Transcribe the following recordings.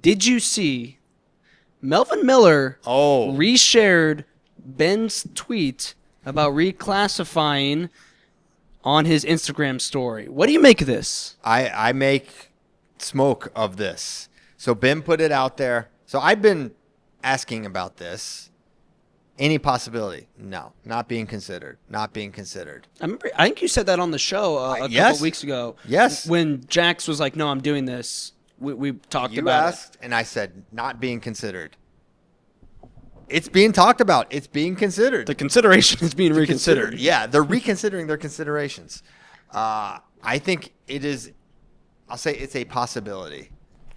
Did you see Melvin Miller reshared Ben's tweet about reclassifying on his Instagram story? What do you make of this? I make smoke of this. So Ben put it out there. So I've been asking about this. Any possibility? No, not being considered. Not being considered. I think you said that on the show a couple weeks ago. Yes. When Jax was like, "No, I'm doing this." We talked about You asked, and I said, not being considered. It's being talked about. It's being considered. The consideration is being reconsidered. Yeah, they're reconsidering their considerations. I think it is. I'll say it's a possibility.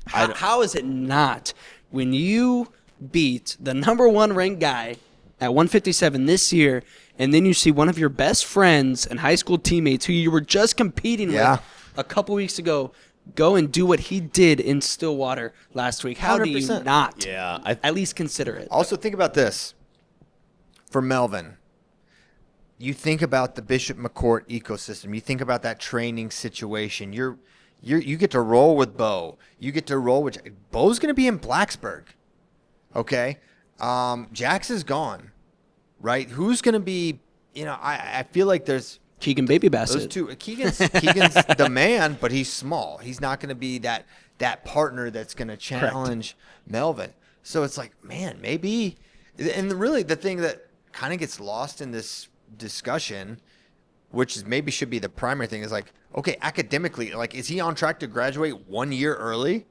How is it not when you beat the number 1 ranked guy at 157 this year, and then you see one of your best friends and high school teammates who you were just competing with a couple weeks ago go and do what he did in Stillwater last week? How do you 100%. not at least consider it? Also, think about this. For Melvin, you think about the Bishop McCourt ecosystem. You think about that training situation. You get to roll with Bo. You get to roll with Bo's going to be in Blacksburg. Okay, Jax is gone, right? Who's going to be? I feel like there's Keegan Baby Bassett. those two. Keegan's the man, but he's small. He's not going to be that partner that's going to challenge Melvin. So it's like, man, maybe. And really, the thing that kind of gets lost in this discussion, which is maybe should be the primary thing, is like, okay, academically, like, is he on track to graduate 1 year early?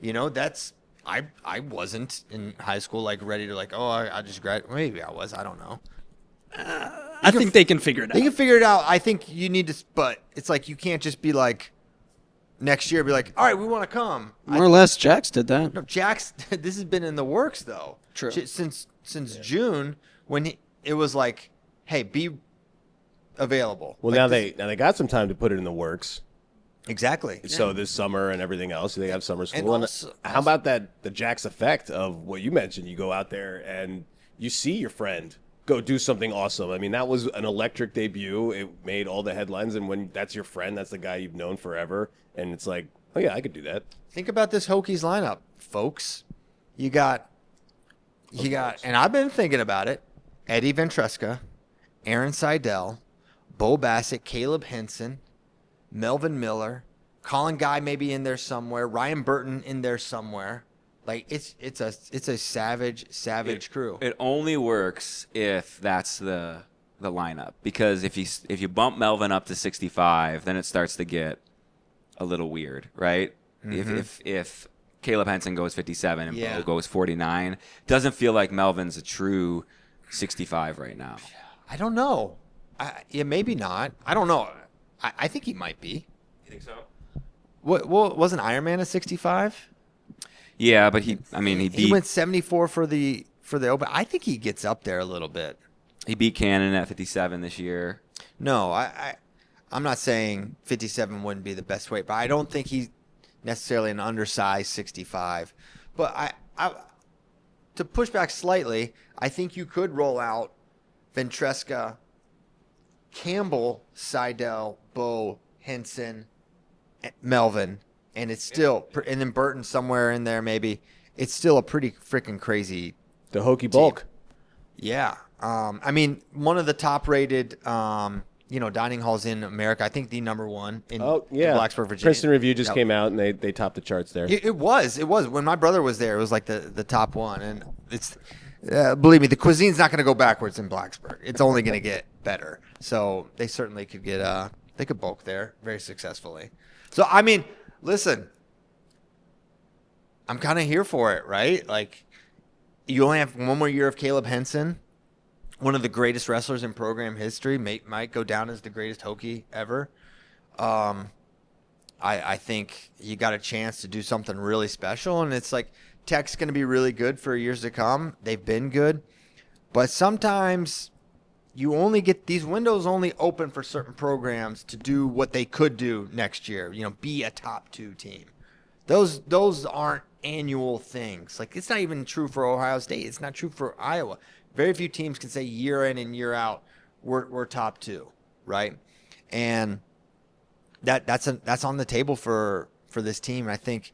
That's I wasn't in high school like ready to I just graduated. Maybe I was. I don't know. I think they can figure it out. They can figure it out. I think you need to, but it's like you can't just be like next year be like, all right, we want to come. More or less, Jax did that. No, Jax. This has been in the works though. True. Since June when it was like, hey, be available. Well, like now they got some time to put it in the works. Exactly. So this summer and everything else, they have summer school. And how about the Jax effect of what you mentioned? You go out there and you see your friend go do something awesome. I mean, that was an electric debut. It made all the headlines. And when that's your friend, that's the guy you've known forever. And it's like, oh, yeah, I could do that. Think about this Hokies lineup, folks. You got, and I've been thinking about it, Eddie Ventresca, Aaron Seidel, Bo Bassett, Caleb Henson, Melvin Miller, Colin Guy maybe in there somewhere, Ryan Burton in there somewhere. Like it's a savage crew. It only works if that's the lineup, because if you bump Melvin up to 65, then it starts to get a little weird, right? Mm-hmm. If Caleb Henson goes 57 and Bo goes 49, doesn't feel like Melvin's a true 65 right now. I don't know. Maybe not. I don't know. I think he might be. You think so? What wasn't Iron Man a 65? Yeah, but he went 74 for the Open. I think he gets up there a little bit. He beat Cannon at 57 this year. No, I'm not saying 57 wouldn't be the best weight, but I don't think he's necessarily an undersized 65. But I to push back slightly, I think you could roll out Ventresca, Campbell, Seidel, Bo, Henson, Melvin, and it's still, and then Burton somewhere in there maybe. It's still a pretty freaking crazy The Hokie bulk. Yeah. I mean, one of the top-rated, dining halls in America. I think the number one in Blacksburg, Virginia. Princeton Review just came out, and they topped the charts there. It was. When my brother was there, it was like the top one. And it's believe me, the cuisine's not going to go backwards in Blacksburg. It's only going to get better. So they certainly could get they could bulk there very successfully. So, I mean, listen, I'm kind of here for it, right? Like, you only have one more year of Caleb Henson, one of the greatest wrestlers in program history, might go down as the greatest Hokie ever. I think you got a chance to do something really special, and it's like Tech's going to be really good for years to come. They've been good, but sometimes you only get these windows only open for certain programs to do what they could do next year. Be a top 2 team. Those aren't annual things. Like, it's not even true for Ohio State. It's not true for Iowa. Very few teams can say year in and year out we're top 2, right? And that's on the table for this team. I think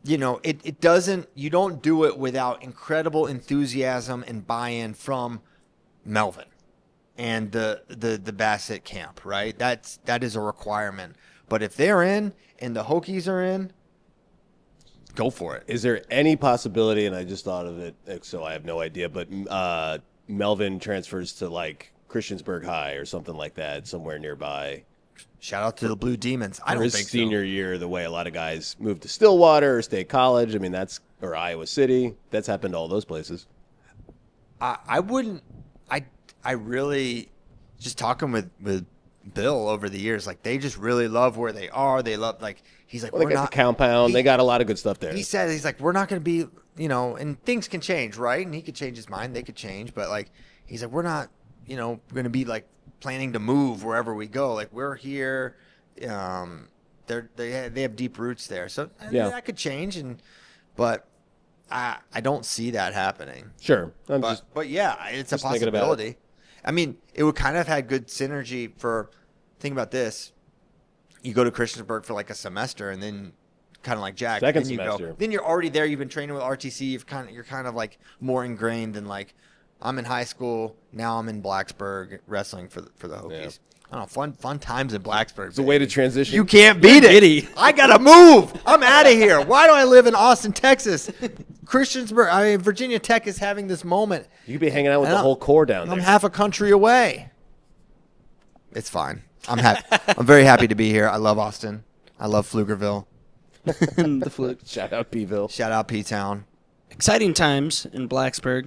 it doesn't. You don't do it without incredible enthusiasm and buy-in from Melvin and the Bassett camp, right? That is a requirement. But if they're in and the Hokies are in, go for it. Is there any possibility, and I just thought of it, so I have no idea, but Melvin transfers to like Christiansburg High or something like that, somewhere nearby? Shout out to the Blue Demons. I For don't his think senior year, the way a lot of guys move to Stillwater or State College, I mean, or Iowa City. That's happened to all those places. I wouldn't. I really, just talking with Bill over the years, like they just really love where they are. They love, like, he's like, Well, they got the compound. They got a lot of good stuff there. He said, he's like, we're not going to be, and things can change, right? And he could change his mind. They could change. But like, he's like, we're not, going to be like planning to move wherever we go. Like, we're here. They have deep roots there. So that could change. But I don't see that happening. Sure. But yeah, it's a possibility. I mean, it would kind of have good synergy for, think about this. You go to Christiansburg for like a semester and then kind of like Jack. Second then semester. Then you're already there. You've been training with RTC. You're kind of like more ingrained than like, I'm in high school. Now I'm in Blacksburg wrestling for the Hokies. Yeah. I don't know, fun times in Blacksburg. It's a way to transition. You can't beat it. I got to move. I'm out of here. Why do I live in Austin, Texas? Virginia Tech is having this moment. You could be hanging out with the whole core down there. I'm half a country away. It's fine. I'm happy. I'm very happy to be here. I love Austin. I love Pflugerville. The Fluke. Shout out P-ville. Shout out P-Town. Exciting times in Blacksburg.